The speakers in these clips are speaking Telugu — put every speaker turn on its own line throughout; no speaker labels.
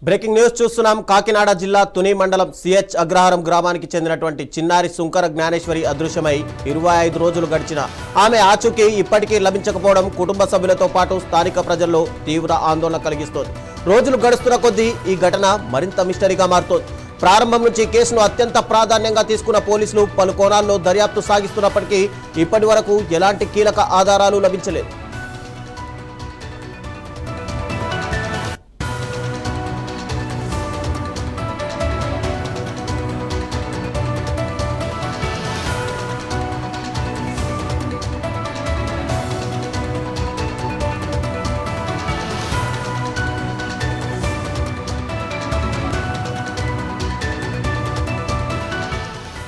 బ్రేకింగ్ న్యూస్ చూస్తున్నాం. కాకినాడ జిల్లా తుని మండలం సిహెచ్ అగ్రహారం గ్రామానికి చెందినటువంటి చిన్నారి సుంకర జ్ఞానేశ్వరి అదృశ్యమై 25 రోజులు గడిచిన ఆమె ఆచూకీ ఇప్పటికీ లభించకపోవడం కుటుంబ సభ్యులతో పాటు స్థానిక ప్రజల్లో తీవ్ర ఆందోళన కలిగిస్తోంది. రోజులు గడుస్తున్న కొద్దీ ఈ ఘటన మరింత మిస్టరీగా మారుతోంది. ప్రారంభం నుంచి కేసును అత్యంత ప్రాధాన్యంగా తీసుకున్న పోలీసులు పలు కోణాల్లో దర్యాప్తు సాగిస్తున్నప్పటికీ ఇప్పటి వరకు ఎలాంటి కీలక ఆధారాలు లభించలేదు.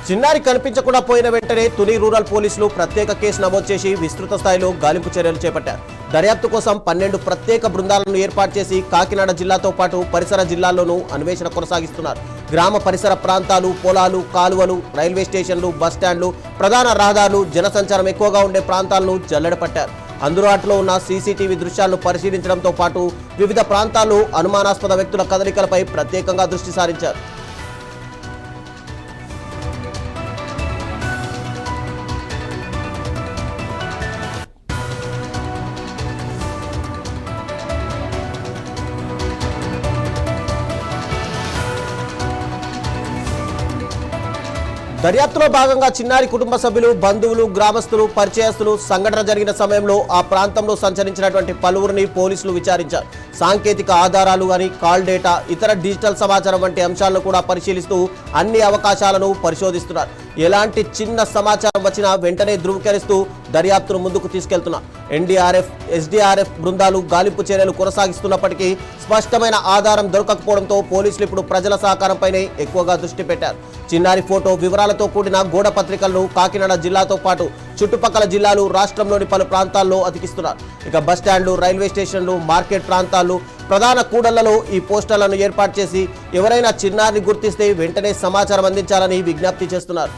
చిన్నారి కనిపించకుండా పోయిన వెంటనే తుని రూరల్ పోలీసులు ప్రత్యేక కేసు నమోదు చేసి విస్తృత స్థాయిలో గాలింపు చర్యలు చేపట్టారు. దర్యాప్తు కోసం 12 ప్రత్యేక బృందాలను ఏర్పాటు చేసి కాకినాడ జిల్లాతో పాటు పరిసర జిల్లాల్లోనూ అన్వేషణ కొనసాగిస్తున్నారు. గ్రామ పరిసర ప్రాంతాలు, పొలాలు, కాలువలు, రైల్వే స్టేషన్లు, బస్టాండ్లు, ప్రధాన రహదారులు, జనసంచారం ఎక్కువగా ఉండే ప్రాంతాలను జల్లెడపట్టారు. అందుబాటులో ఉన్న సీసీటీవీ దృశ్యాలను పరిశీలించడంతో పాటు వివిధ ప్రాంతాల్లో అనుమానాస్పద వ్యక్తుల కదలికలపై ప్రత్యేకంగా దృష్టి సారించారు. దర్యాప్తులో భాగంగా చిన్నారి కుటుంబ సభ్యులు, బంధువులు, గ్రామస్తులు, పరిచయస్తులు సంఘటన జరిగిన సమయంలో ఆ ప్రాంతంలో సంచరించినటువంటి పలువురిని పోలీసులు విచారించారు. సాంకేతిక ఆధారాలు అని కాల్ డేటా, ఇతర డిజిటల్ సమాచారం వంటి అంశాలను కూడా పరిశీలిస్తూ అన్ని అవకాశాలను పరిశోధిస్తున్నారు. ఎలాంటి చిన్న సమాచారం వచ్చినా వెంటనే ధృవీకరిస్తూ దర్యాప్తును ముందుకు తీసుకెళ్తున్నారు. ఎన్డీఆర్ఎఫ్, ఎస్డీఆర్ఎఫ్ బృందాలు గాలింపు చర్యలు కొనసాగిస్తున్నప్పటికీ స్పష్టమైన ఆధారం దొరకకపోవడంతో పోలీసులు ఇప్పుడు ప్రజల సహకారంపైనే ఎక్కువగా దృష్టి పెట్టారు. చిన్నారి ఫోటో వివరాలతో కూడిన గోడ పత్రికలను కాకినాడ జిల్లాతో పాటు చుట్టుపక్కల జిల్లాలు, రాష్ట్రంలోని పలు ప్రాంతాల్లో అతికిస్తున్నారు. ఇక బస్టాండ్లు, రైల్వే స్టేషన్లు, మార్కెట్ ప్రాంతాలు, ప్రధాన కూడళ్లలో ఈ పోస్టర్లను ఏర్పాటు చేసి ఎవరైనా చిన్నారిని గుర్తిస్తే వెంటనే సమాచారం అందించాలని విజ్ఞప్తి చేస్తున్నారు.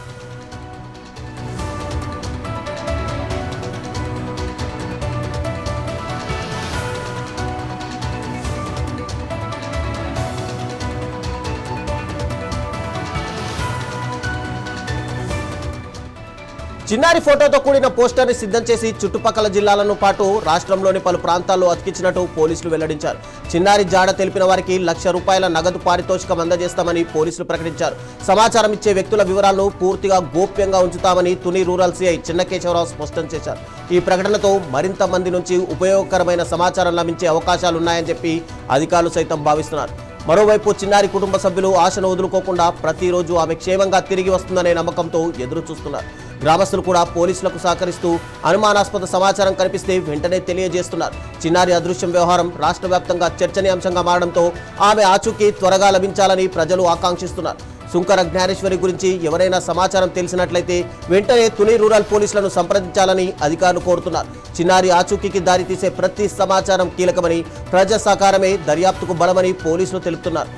చిన్నారి ఫోటోతో కూడిన పోస్టర్ని సిద్ధం చేసి చుట్టుపక్కల జిల్లాలను పాటు రాష్ట్రంలోని పలు ప్రాంతాల్లో అతికించినట్టు పోలీసులు వెల్లడించారు. చిన్నారి జాడ తెలిపిన వారికి ₹1,00,000 నగదు పారితోషికం అందజేస్తామని పోలీసులు ప్రకటించారు. సమాచారం ఇచ్చే వ్యక్తుల వివరాలను పూర్తిగా గోప్యంగా ఉంచుతామని తుని రూరల్ సిఐ చిన్నకేశవరావు స్పష్టం చేశారు. ఈ ప్రకటనతో మరింత మంది నుంచి ఉపయోగకరమైన సమాచారం లభించే అవకాశాలున్నాయని చెప్పి అధికారులు సైతం భావిస్తున్నారు. మరోవైపు చిన్నారి కుటుంబ సభ్యులు ఆశను వదులుకోకుండా ప్రతిరోజు ఆమె క్షేమంగా తిరిగి వస్తుందనే నమ్మకంతో ఎదురు చూస్తున్నారు. గ్రామస్తులు కూడా పోలీసులకు సహకరిస్తూ అనుమానాస్పద సమాచారం కనిపిస్తే వెంటనే తెలియజేస్తున్నారు. చిన్నారి అదృశ్యం వ్యవహారం రాష్ట్ర వ్యాప్తంగా చర్చనీయాంశంగా మారడంతో ఆమె ఆచూకీ త్వరగా లభించాలని ప్రజలు ఆకాంక్షిస్తున్నారు. సుంకర జ్ఞానేశ్వరి గురించి ఎవరైనా సమాచారం తెలిసినట్లయితే వెంటనే తుని రూరల్ పోలీసులను సంప్రదించాలని అధికారులు కోరుతున్నారు. చిన్నారి ఆచూకీకి దారితీసే ప్రతి సమాచారం కీలకమని, ప్రజా సహకారమే దర్యాప్తుకు బలమని పోలీసులు తెలుపుతున్నారు.